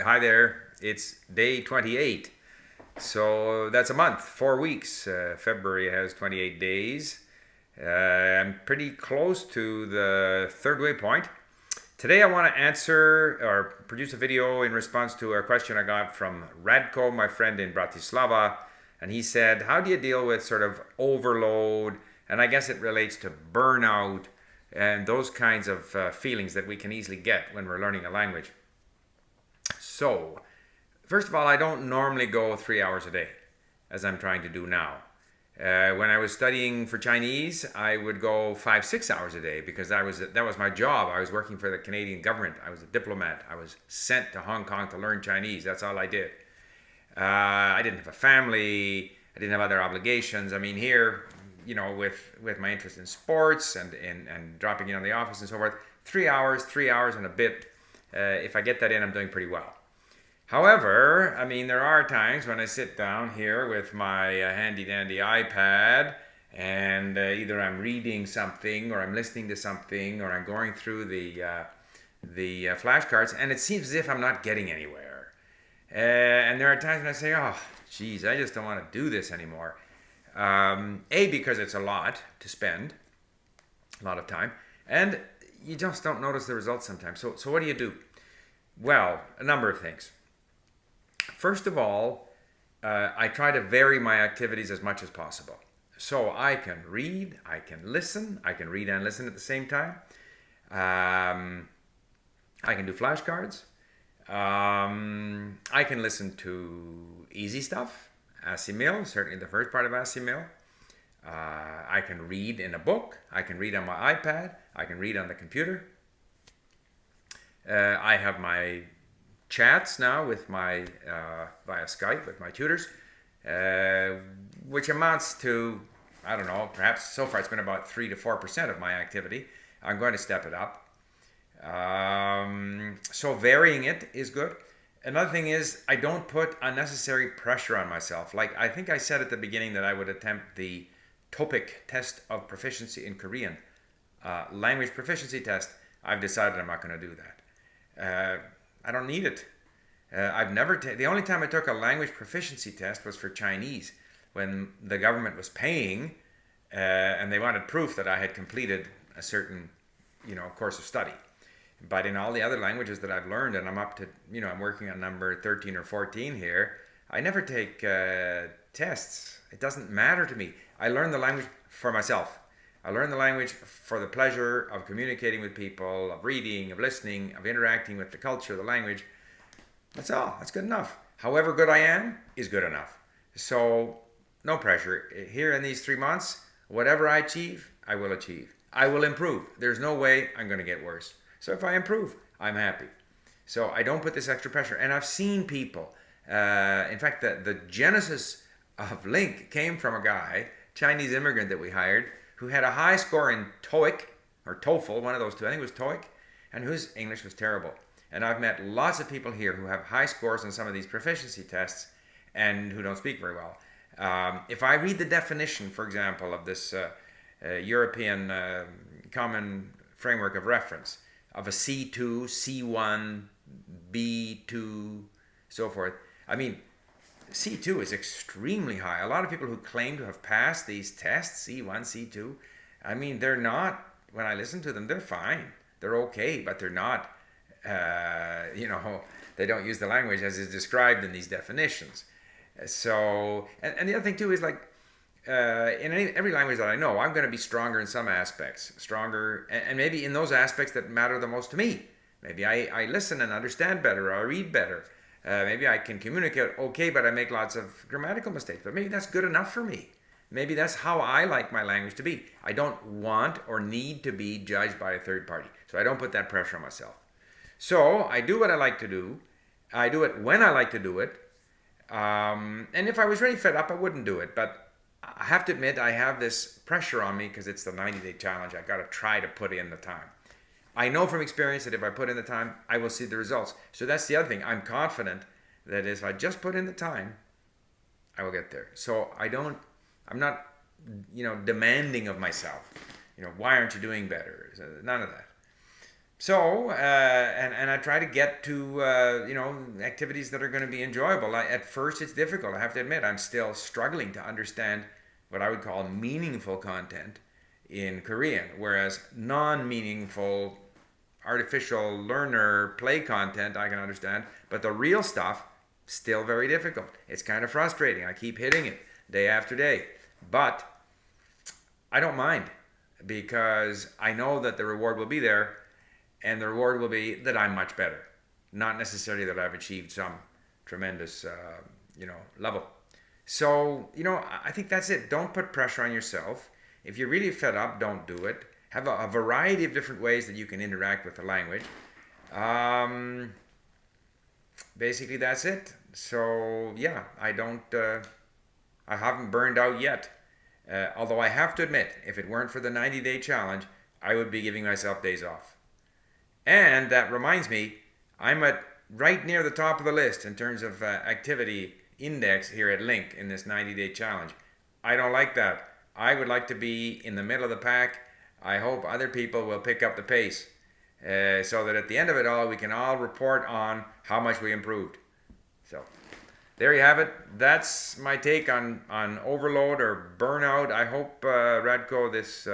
Hi there. It's day 28. So that's a month, 4 weeks. February has 28 days. I'm pretty close to the third waypoint. Today I want to answer or produce a video in response to a question I got from Radko, my friend in Bratislava. And he said, how do you deal with sort of overload? And I guess it relates to burnout and those kinds of feelings that we can easily get when we're learning a language. So, first of all, I don't normally go 3 hours a day, as I'm trying to do now. When I was studying for Chinese, I would go 5, 6 hours a day because that was my job. I was working for the Canadian government. I was a diplomat. I was sent to Hong Kong to learn Chinese. That's all I did. I didn't have a family. I didn't have other obligations. I mean, here, with my interest in sports and dropping in on the office and so forth, 3 hours and a bit. If I get that in, I'm doing pretty well. However, I mean, there are times when I sit down here with my handy dandy iPad and either I'm reading something or I'm listening to something or I'm going through the flashcards and it seems as if I'm not getting anywhere. And there are times when I say, oh, geez, I just don't want to do this anymore. Because it's a lot to spend, a lot of time, and you just don't notice the results sometimes. So what do you do? Well, a number of things. First of all, I try to vary my activities as much as possible. So I can read, I can listen, I can read and listen at the same time. I can do flashcards. I can listen to easy stuff, Asimil, certainly the first part of Asimil. I can read in a book. I can read on my iPad. I can read on the computer. I have my chats now with my via Skype with my tutors, which amounts to, I don't know, perhaps so far it's been about 3 to 4% of my activity. I'm going to step it up. So varying it is good. Another thing is I don't put unnecessary pressure on myself. Like I think I said at the beginning that I would attempt the TOPIK test of proficiency in Korean, language proficiency test. I've decided I'm not going to do that. I don't need it. I've never the only time I took a language proficiency test was for Chinese when the government was paying and they wanted proof that I had completed a certain course of study. But in all the other languages that I've learned, and I'm up to, I'm working on number 13 or 14 here, I never take tests. It doesn't matter to me. I learn the language for myself. I learn the language for the pleasure of communicating with people, of reading, of listening, of interacting with the culture, the language. That's all. That's good enough. However good I am is good enough. So no pressure. Here in these 3 months, whatever I achieve, I will achieve. I will improve. There's no way I'm going to get worse. So if I improve, I'm happy. So I don't put this extra pressure. And I've seen people. In fact, the genesis of Link came from a guy, Chinese immigrant that we hired, who had a high score in TOEIC or TOEFL, one of those two. I think it was TOEIC, and whose English was terrible. And I've met lots of people here who have high scores on some of these proficiency tests and who don't speak very well. If I read the definition, for example, of this European Common Framework of Reference, of a C2, C1, B2, so forth. I mean, C2 is extremely high. A lot of people who claim to have passed these tests, C1, C2, I mean, they're not, when I listen to them, they're fine. They're okay, but they're not, they don't use the language as is described in these definitions. So, and the other thing too is like, in every language that I know, I'm going to be stronger in some aspects, stronger, and maybe in those aspects that matter the most to me. Maybe I listen and understand better, or I read better. Maybe I can communicate okay, but I make lots of grammatical mistakes. But maybe that's good enough for me. Maybe that's how I like my language to be. I don't want or need to be judged by a third party. So I don't put that pressure on myself. So I do what I like to do. I do it when I like to do it. And if I was really fed up, I wouldn't do it. But I have to admit, I have this pressure on me because it's the 90-day challenge. I got to try to put in the time. I know from experience that if I put in the time, I will see the results. So that's the other thing. I'm confident that if I just put in the time, I will get there. So I'm not, demanding of myself. Why aren't you doing better? None of that. So, and I try to get to, activities that are going to be enjoyable. At first, it's difficult. I have to admit, I'm still struggling to understand what I would call meaningful content in Korean, whereas non meaningful, artificial learner play content I can understand, but the real stuff, still very difficult. It's kind of frustrating. I keep hitting it day after day. But I don't mind because I know that the reward will be there, and the reward will be that I'm much better, not necessarily that I've achieved some tremendous, level. So, I think that's it. Don't put pressure on yourself. If you're really fed up, don't do it. Have a variety of different ways that you can interact with the language. Um, Basically, that's it. So, yeah, I haven't burned out yet. Although I have to admit, if it weren't for the 90-day challenge, I would be giving myself days off. And that reminds me, I'm at right near the top of the list in terms of activity index here at Link in this 90-day challenge. I don't like that. I would like to be in the middle of the pack. I hope other people will pick up the pace so that at the end of it all, we can all report on how much we improved. So there you have it. That's my take on overload or burnout. I hope, Radko, this